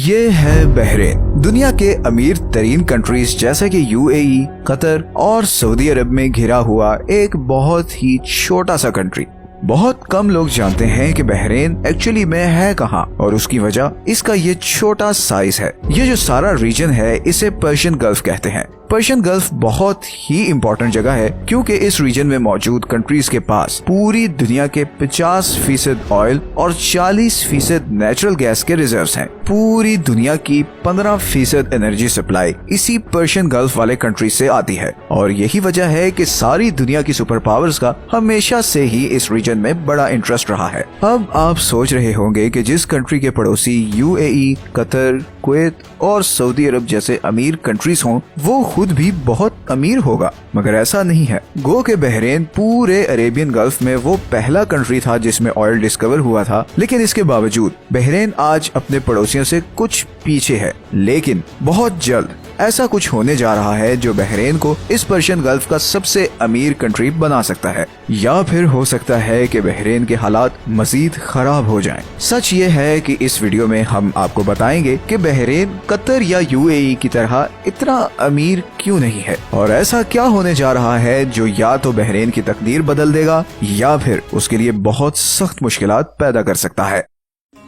ये है बहरीन। दुनिया के अमीर तरीन कंट्रीज जैसे कि यूएई, कतर और सऊदी अरब में घिरा हुआ एक बहुत ही छोटा सा कंट्री। बहुत कम लोग जानते हैं कि बहरीन एक्चुअली में है कहाँ, और उसकी वजह इसका ये छोटा साइज है। ये जो सारा रीजन है इसे पर्शियन गल्फ कहते हैं। पर्शियन गल्फ बहुत ही इम्पोर्टेंट जगह है क्योंकि इस रीजन में मौजूद कंट्रीज के पास पूरी दुनिया के 50% ऑयल और 40% नेचुरल गैस के रिजर्व्स हैं। पूरी दुनिया की 15% एनर्जी सप्लाई इसी पर्शियन गल्फ वाले कंट्री से आती है, और यही वजह है कि सारी दुनिया की सुपर पावर्स का हमेशा से ही इस रीजन में बड़ा इंटरेस्ट रहा है। अब आप सोच रहे होंगे कि जिस कंट्री के पड़ोसी यूएई, कतर, कुवैत और सऊदी अरब जैसे अमीर कंट्रीज हों वो खुद भी बहुत अमीर होगा, मगर ऐसा नहीं है। गो के बहरीन पूरे अरेबियन गल्फ में वो पहला कंट्री था जिसमें ऑयल डिस्कवर हुआ था, लेकिन इसके बावजूद बहरीन आज अपने पड़ोसियों से कुछ पीछे है। लेकिन बहुत जल्द ऐसा कुछ होने जा रहा है जो बहरीन को इस पर्शियन गल्फ का सबसे अमीर कंट्री बना सकता है, या फिर हो सकता है कि बहरीन के हालात मजीद खराब हो जाएं। सच ये है कि इस वीडियो में हम आपको बताएंगे कि बहरीन कतर या यूएई की तरह इतना अमीर क्यों नहीं है, और ऐसा क्या होने जा रहा है जो या तो बहरीन की तकदीर बदल देगा या फिर उसके लिए बहुत सख्त मुश्किलात पैदा कर सकता है।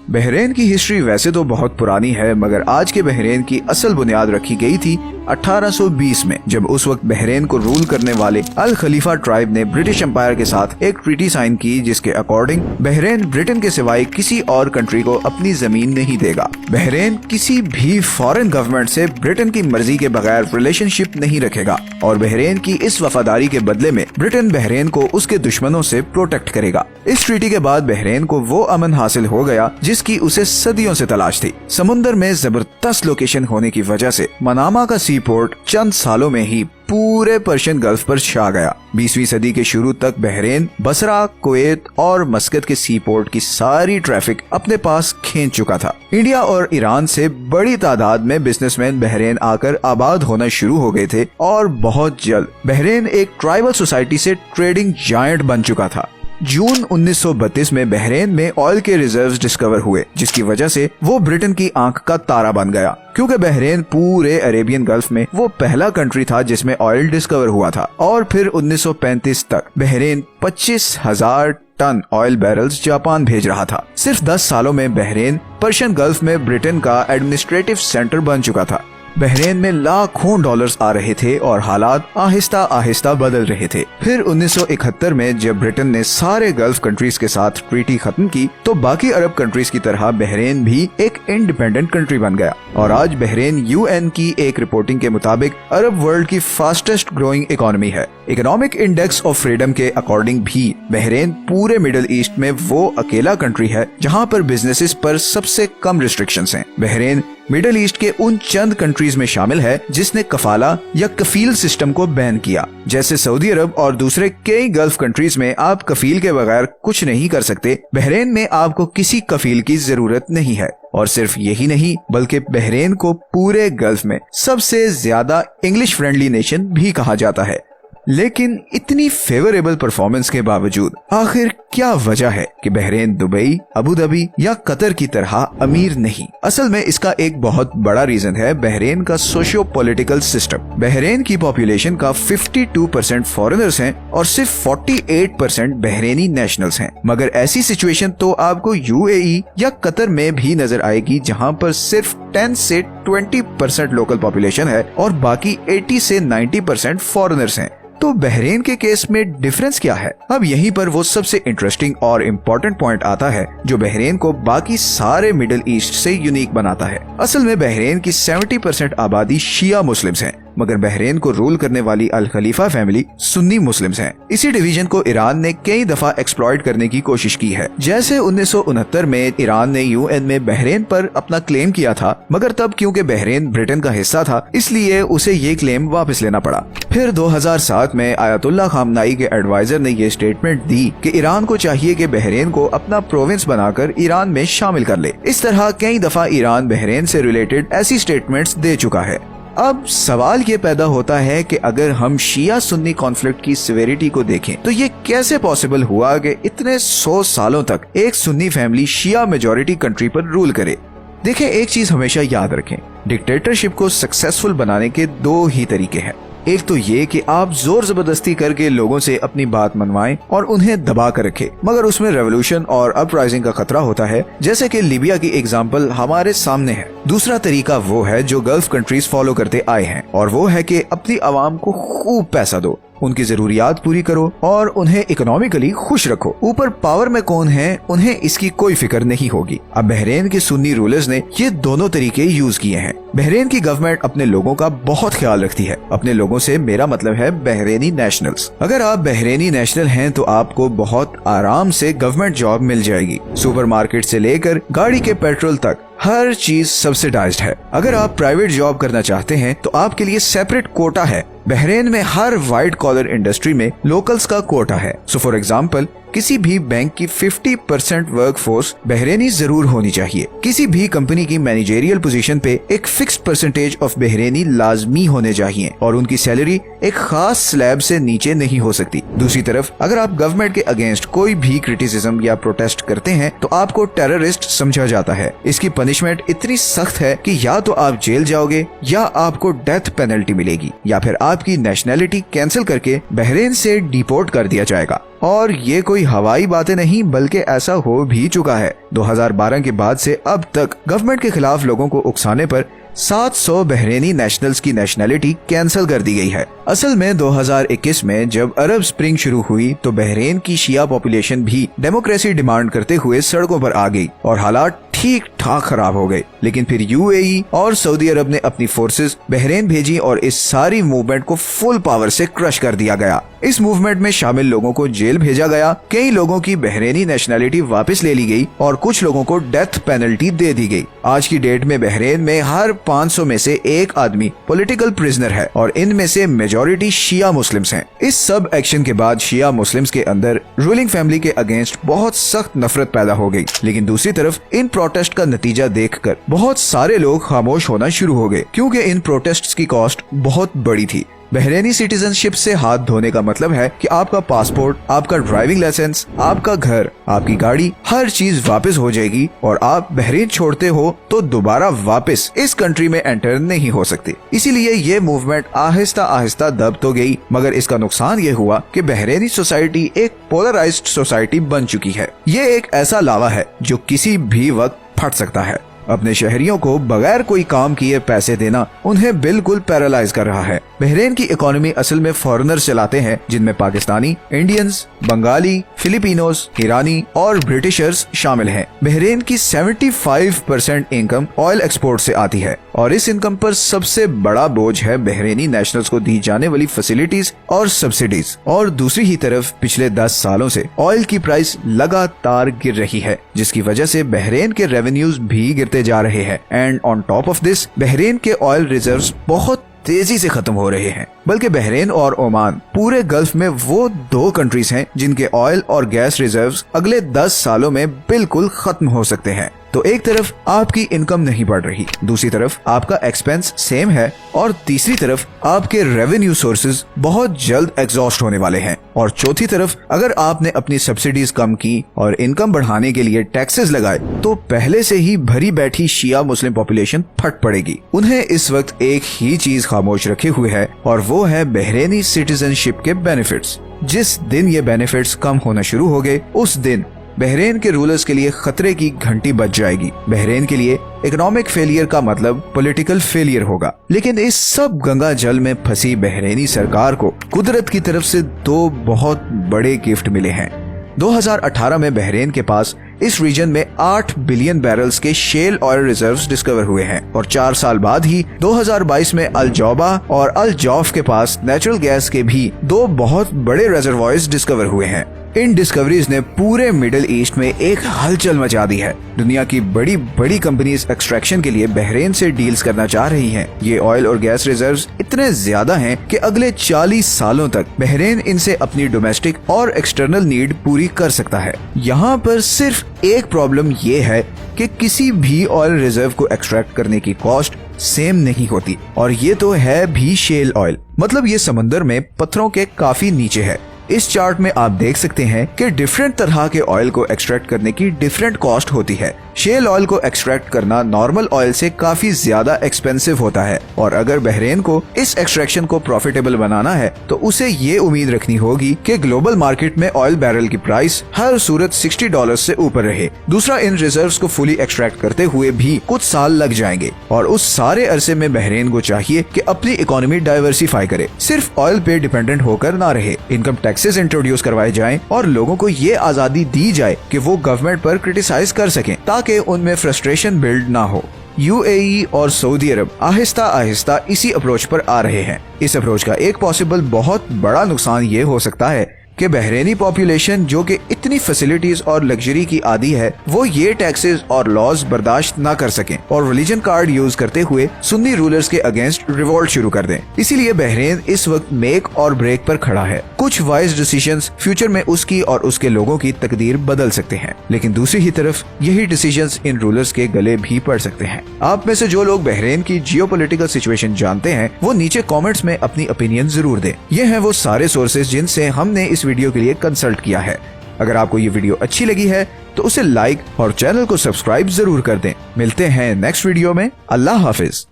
बहरीन की हिस्ट्री वैसे तो बहुत पुरानी है, मगर आज के बहरीन की असल बुनियाद रखी गई थी 1820 में, जब उस वक्त बहरीन को रूल करने वाले अल खलीफा ट्राइब ने ब्रिटिश एम्पायर के साथ एक ट्रीटी साइन की जिसके अकॉर्डिंग बहरीन ब्रिटेन के सिवाय किसी और कंट्री को अपनी जमीन नहीं देगा। बहरीन किसी भी फॉरेन गवर्नमेंट से ब्रिटेन की मर्जी के बगैर रिलेशनशिप नहीं रखेगा, और बहरीन की इस वफादारी के बदले में ब्रिटेन बहरीन को उसके दुश्मनों से प्रोटेक्ट करेगा। इस ट्रीटी के बाद बहरीन को वो अमन हासिल हो गया जिसकी उसे सदियों से तलाश थी। समुंदर में जबरदस्त लोकेशन होने की वजह से मनामा का सी पोर्ट चंद सालों में ही पूरे पर्शियन गल्फ पर छा गया। 20वीं सदी के शुरू तक बहरीन बसरा, कुवैत और मस्कत के सी पोर्ट की सारी ट्रैफिक अपने पास खींच चुका था। इंडिया और ईरान से बड़ी तादाद में बिजनेसमैन बहरीन आकर आबाद होना शुरू हो गए थे, और बहुत जल्द बहरीन एक ट्राइबल सोसाइटी से ट्रेडिंग जायंट बन चुका था। जून 1932 में बहरीन में ऑयल के रिजर्व्स डिस्कवर हुए, जिसकी वजह से वो ब्रिटेन की आंख का तारा बन गया, क्योंकि बहरीन पूरे अरेबियन गल्फ में वो पहला कंट्री था जिसमें ऑयल डिस्कवर हुआ था। और फिर 1935 तक Bahrain 25,000 ton oil barrels Japan भेज रहा था। सिर्फ 10 सालों में बहरीन पर्शियन गल्फ में ब्रिटेन का एडमिनिस्ट्रेटिव सेंटर बन चुका था। बहरीन में लाखों डॉलर्स आ रहे थे और हालात आहिस्ता आहिस्ता बदल रहे थे। फिर 1971 में जब ब्रिटेन ने सारे गल्फ कंट्रीज के साथ ट्रीटी खत्म की, तो बाकी अरब कंट्रीज की तरह बहरीन भी एक इंडिपेंडेंट कंट्री बन गया, और आज बहरीन यूएन की एक रिपोर्टिंग के मुताबिक अरब वर्ल्ड की फास्टेस्ट ग्रोइंग इकोनॉमी है। इकोनॉमिक इंडेक्स ऑफ फ्रीडम के अकॉर्डिंग भी बहरीन पूरे मिडिल ईस्ट में वो अकेला कंट्री है जहाँ पर बिजनेसेस पर सबसे कम रिस्ट्रिक्शंस हैं। बहरीन मिडिल ईस्ट के उन चंद कंट्रीज में शामिल है जिसने कफाला या कफील सिस्टम को बैन किया। जैसे सऊदी अरब और दूसरे कई गल्फ कंट्रीज में आप कफील के बगैर कुछ नहीं कर सकते, बहरीन में आपको किसी कफील की जरूरत नहीं है। और सिर्फ यही नहीं, बल्कि बहरीन को पूरे गल्फ में सबसे ज्यादा इंग्लिश फ्रेंडली नेशन भी कहा जाता है। लेकिन इतनी फेवरेबल परफॉर्मेंस के बावजूद आखिर क्या वजह है कि बहरीन दुबई, अबू धाबी या कतर की तरह अमीर नहीं? असल में इसका एक बहुत बड़ा रीजन है बहरीन का सोशियो पॉलिटिकल सिस्टम। बहरीन की पॉपुलेशन का 52% फॉरेनर्स हैं और सिर्फ 48% बहरीनी नेशनल्स हैं। मगर ऐसी सिचुएशन तो आपको यूएई या कतर में भी नजर आएगी, जहां पर सिर्फ 10 से 20% लोकल पॉपुलेशन है और बाकी 80 से 90% फॉरेनर्स हैं। तो बहरीन के केस में डिफरेंस क्या है? अब यहीं पर वो सबसे इंटरेस्टिंग और इम्पोर्टेंट पॉइंट आता है जो बहरीन को बाकी सारे मिडिल ईस्ट से यूनिक बनाता है। असल में बहरीन की 70% आबादी शिया मुस्लिम्स हैं, मगर बहरीन को रूल करने वाली अल खलीफा फैमिली सुन्नी मुस्लिम्स हैं। इसी डिवीजन को ईरान ने कई दफा एक्सप्लॉइट करने की कोशिश की है। जैसे 1969 में ईरान ने यूएन में बहरीन पर अपना क्लेम किया था, मगर तब क्योंकि बहरीन ब्रिटेन का हिस्सा था इसलिए उसे ये क्लेम वापस लेना पड़ा। फिर 2007 में आयतुल्ला खामनाई के एडवाइजर ने ये स्टेटमेंट दी कि ईरान को चाहिए कि बहरीन को अपना प्रोविंस बनाकर ईरान में शामिल कर ले। इस तरह कई दफा ईरान बहरीन से रिलेटेड ऐसी स्टेटमेंट्स दे चुका है। अब सवाल ये पैदा होता है कि अगर हम शिया सुन्नी कॉन्फ्लिक्ट की सिवियरिटी को देखें तो ये कैसे पॉसिबल हुआ कि इतने 100 सालों तक एक सुन्नी फैमिली शिया मेजॉरिटी कंट्री पर रूल करे। देखिए, एक चीज हमेशा याद रखें, डिक्टेटरशिप को सक्सेसफुल बनाने के दो ही तरीके हैं। एक तो ये कि आप जोर जबरदस्ती करके लोगों से अपनी बात मनवाएं और उन्हें दबा कर रखें, मगर उसमें रेवोल्यूशन और अपराइजिंग का खतरा होता है, जैसे कि लीबिया की एग्जांपल हमारे सामने है। दूसरा तरीका वो है जो गल्फ कंट्रीज फॉलो करते आए हैं, और वो है कि अपनी आवाम को खूब पैसा दो, उनकी जरूरियात पूरी करो और उन्हें इकोनॉमिकली खुश रखो। ऊपर पावर में कौन है, उन्हें इसकी कोई फिक्र नहीं होगी। अब बहरीन के सुन्नी रूलर्स ने ये दोनों तरीके यूज किए हैं। बहरीन की गवर्नमेंट अपने लोगों का बहुत ख्याल रखती है। अपने लोगों से मेरा मतलब है बहरीनी नेशनल्स। अगर आप बहरीनी नेशनल हैं तो आपको बहुत आराम से गवर्नमेंट जॉब मिल जाएगी। सुपरमार्केट से लेकर गाड़ी के पेट्रोल तक हर चीज सब्सिडाइज्ड है। अगर आप प्राइवेट जॉब करना चाहते हैं तो आपके लिए सेपरेट कोटा है। बहरीन में हर व्हाइट कॉलर इंडस्ट्री में लोकल्स का कोटा है। सो फॉर एग्जांपल, किसी भी बैंक की 50% वर्कफोर्स बहरीनी जरूर होनी चाहिए। किसी भी कंपनी की मैनेजरियल पोजीशन पे एक फिक्स्ड परसेंटेज ऑफ बहरीनी लाजमी होने चाहिए और उनकी सैलरी एक खास स्लैब से नीचे नहीं हो सकती। दूसरी तरफ, अगर आप गवर्नमेंट के अगेंस्ट कोई भी क्रिटिसिज्म या प्रोटेस्ट करते हैं तो आपको टेररिस्ट समझा जाता है। इसकी पनिशमेंट इतनी सख्त है कि या तो आप जेल जाओगे या आपको डेथ पेनल्टी मिलेगी या फिर आपकी नेशनैलिटी कैंसिल करके बहरीन से डिपोर्ट कर दिया जाएगा। और ये कोई हवाई बातें नहीं, बल्कि ऐसा हो भी चुका है। 2012 के बाद से अब तक गवर्नमेंट के खिलाफ लोगों को उकसाने पर 700 बहरीनी नेशनल्स की नेशनैलिटी कैंसिल कर दी गई है। असल में 2021 में जब अरब स्प्रिंग शुरू हुई तो बहरीन की शिया पॉपुलेशन भी डेमोक्रेसी डिमांड करते हुए सड़कों पर आ गई और हालात ठीक ठाक खराब हो गए। लेकिन फिर यूएई और सऊदी अरब ने अपनी फोर्सेस बहरीन भेजी और इस सारी मूवमेंट को फुल पावर से क्रश कर दिया गया। इस मूवमेंट में शामिल लोगों को जेल भेजा गया, कई लोगों की बहरीनी नेशनैलिटी वापस ले ली गई और कुछ लोगों को डेथ पेनल्टी दे दी गई। आज की डेट में बहरीन में हर 500 में से एक आदमी पॉलिटिकल प्रिजनर है और इनमें से मेजॉरिटी शिया मुस्लिम्स हैं। इस सब एक्शन के बाद शिया मुस्लिम्स के अंदर रूलिंग फैमिली के अगेंस्ट बहुत सख्त नफरत पैदा हो गई। लेकिन दूसरी तरफ इन प्रोटेस्ट का नतीजा देखकर बहुत सारे लोग खामोश होना शुरू हो गए, क्योंकि इन प्रोटेस्ट्स की कॉस्ट बहुत बड़ी थी। बहरीनी सिटीजनशिप से हाथ धोने का मतलब है कि आपका पासपोर्ट, आपका ड्राइविंग लाइसेंस, आपका घर, आपकी गाड़ी, हर चीज वापस हो जाएगी और आप बहरीन छोड़ते हो तो दोबारा वापस इस कंट्री में एंटर नहीं हो सकते। इसीलिए ये मूवमेंट आहिस्ता आहिस्ता दब तो गई, मगर इसका नुकसान ये हुआ कि बहरीनी सोसाइटी एक पोलराइज्ड सोसाइटी बन चुकी है। ये एक ऐसा लावा है जो किसी भी वक्त फट सकता है। अपने शहरियों को बगैर कोई काम किए पैसे देना उन्हें बिल्कुल पैरालाइज कर रहा है। बहरीन की इकोनॉमी असल में फॉरेनर्स चलाते हैं, जिनमें पाकिस्तानी, इंडियंस, बंगाली, फिलिपिनोस, ईरानी और ब्रिटिशर्स शामिल हैं। बहरीन की 75% इनकम ऑयल एक्सपोर्ट से आती है और इस इनकम पर सबसे बड़ा बोझ है बहरीनी नेशनल्स को दी जाने वाली फैसिलिटीज और सब्सिडीज। और दूसरी ही तरफ पिछले 10 सालों से ऑयल की प्राइस लगातार गिर रही है, जिसकी वजह से बहरीन के रेवेन्यूज भी गिरते जा रहे हैं। And on top of this, Bahrain के ऑयल रिजर्व्स बहुत तेजी से खत्म हो रहे हैं। बल्कि बहरीन और ओमान पूरे गल्फ में वो दो कंट्रीज हैं जिनके ऑयल और गैस रिजर्व्स अगले 10 सालों में बिल्कुल खत्म हो सकते हैं। तो एक तरफ आपकी इनकम नहीं बढ़ रही, दूसरी तरफ आपका एक्सपेंस सेम है और तीसरी तरफ आपके रेवेन्यू सोर्सेज बहुत जल्द एग्जॉस्ट होने वाले हैं। और चौथी तरफ अगर आपने अपनी सब्सिडीज कम की और इनकम बढ़ाने के लिए टैक्सेस लगाए तो पहले से ही भरी बैठी शिया मुस्लिम पॉपुलेशन फट पड़ेगी। उन्हें इस वक्त एक ही चीज खामोश रखे हुए है और वो है बहरीनी सिटीजनशिप के बेनिफिट्स। जिस दिन ये बेनिफिट्स कम होना शुरू हो गए, उस दिन बहरीन के रूलर्स के लिए खतरे की घंटी बज जाएगी। बहरीन के लिए इकोनॉमिक फेलियर का मतलब पॉलिटिकल फेलियर होगा। लेकिन इस सब गंगा जल में फंसी बहरीनी सरकार को कुदरत की तरफ से दो बहुत बड़े गिफ्ट मिले हैं। 2018 में बहरीन के पास इस रीजन में 8 बिलियन बैरल्स के शेल ऑयल रिजर्व्स डिस्कवर हुए हैं और 4 साल बाद ही 2022 में अल जौबा और अल जौफ के पास नेचुरल गैस के भी 2 बहुत बड़े रिजर्वॉयर्स डिस्कवर हुए हैं। इन डिस्कवरीज ने पूरे मिडिल ईस्ट में एक हलचल मचा दी है। दुनिया की बड़ी बड़ी कंपनीज एक्सट्रैक्शन के लिए बहरीन से डील्स करना चाह रही हैं। ये ऑयल और गैस रिजर्व्स इतने ज्यादा हैं कि अगले 40 सालों तक बहरीन इनसे अपनी डोमेस्टिक और एक्सटर्नल नीड पूरी कर सकता है। यहाँ पर सिर्फ एक प्रॉब्लम ये है कि किसी भी ऑयल रिजर्व को एक्सट्रैक्ट करने की कॉस्ट सेम नहीं होती और ये तो है भी शेल ऑयल, मतलब ये समंदर में पत्थरों के काफी नीचे है। इस चार्ट में आप देख सकते हैं कि डिफरेंट तरह के ऑयल को एक्सट्रैक्ट करने की डिफरेंट कॉस्ट होती है। शेल ऑयल को एक्सट्रैक्ट करना नॉर्मल ऑयल से काफी ज्यादा एक्सपेंसिव होता है और अगर बहरेन को इस एक्सट्रैक्शन को प्रॉफिटेबल बनाना है तो उसे ये उम्मीद रखनी होगी कि ग्लोबल मार्केट में ऑयल बैरल की प्राइस हर सूरत $60 से ऊपर रहे। दूसरा, इन रिजर्व्स को फुली एक्सट्रैक्ट करते हुए भी कुछ साल लग जाएंगे और उस सारे अरसे में बहरेन को चाहिए कि अपनी इकोनॉमी डाइवर्सिफाई करे, सिर्फ ऑयल पे डिपेंडेंट होकर ना रहे। इनकम टैक्सेस इंट्रोड्यूस करवाए जाएं और लोगों को ये आजादी दी जाए कि वो गवर्नमेंट पर क्रिटिसाइज कर सकें ताकि उनमें फ्रस्ट्रेशन बिल्ड ना हो। यूएई और सऊदी अरब आहिस्ता आहिस्ता इसी अप्रोच पर आ रहे हैं। इस अप्रोच का एक पॉसिबल बहुत बड़ा नुकसान ये हो सकता है कि बहरेनी पॉपुलेशन जो कि इतनी फैसिलिटीज और लग्जरी की आदी है वो ये टैक्सेस और लॉज बर्दाश्त ना कर सकें और रिलीजन कार्ड यूज करते हुए सुन्नी रूलर्स के अगेंस्ट रिवोल्ट शुरू कर दें। इसीलिए बहरेन इस वक्त मेक और ब्रेक पर खड़ा है। कुछ वाइज डिसीजंस फ्यूचर में उसकी और उसके लोगों की तकदीर बदल सकते हैं, लेकिन दूसरी ही तरफ यही डिसीजंस इन रूलर्स के गले भी पड़ सकते हैं। आप में से जो लोग बहरेन की जियोपॉलिटिकल सिचुएशन जानते हैं वो नीचे कमेंट्स में अपनी ओपिनियन जरूर दें। ये हैं वो सारे सोर्सेज जिनसे हमने इस वीडियो के लिए कंसल्ट किया है। अगर आपको ये वीडियो अच्छी लगी है तो उसे लाइक और चैनल को सब्सक्राइब जरूर कर दें। मिलते हैं नेक्स्ट वीडियो में। अल्लाह हाफिज।